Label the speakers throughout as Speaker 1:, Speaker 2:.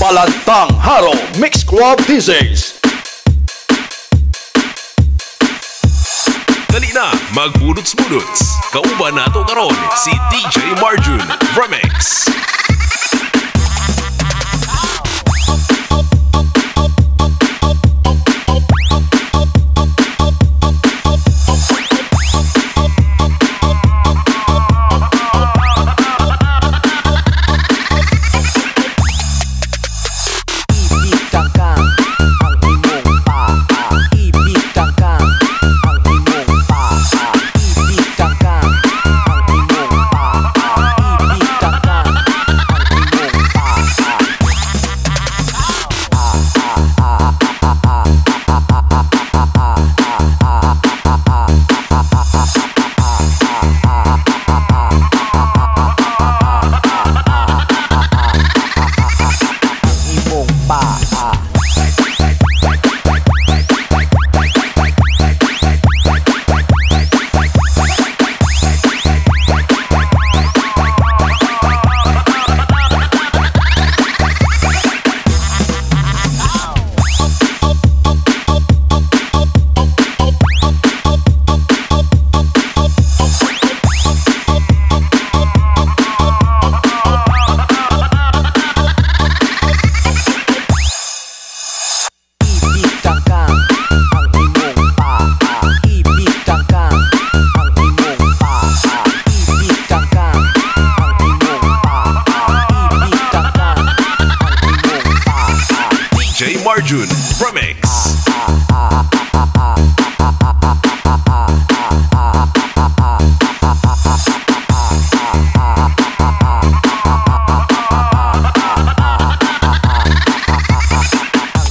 Speaker 1: Balantang Haro Mix Club DJs.
Speaker 2: Dali na, magbudots-budots. Kauban nato karon si DJ Marjun Remix. DJ Marjun Remix.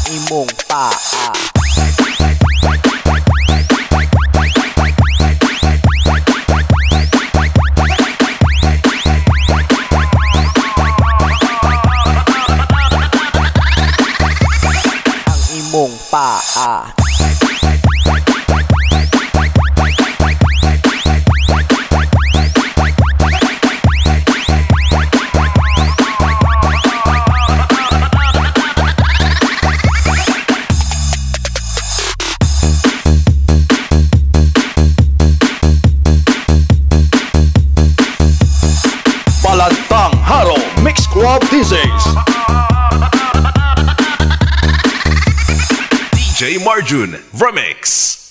Speaker 3: Imong paa. Imong paa.
Speaker 1: Balantang Haro Mix Club DJs.
Speaker 2: DJ Marjun Remix.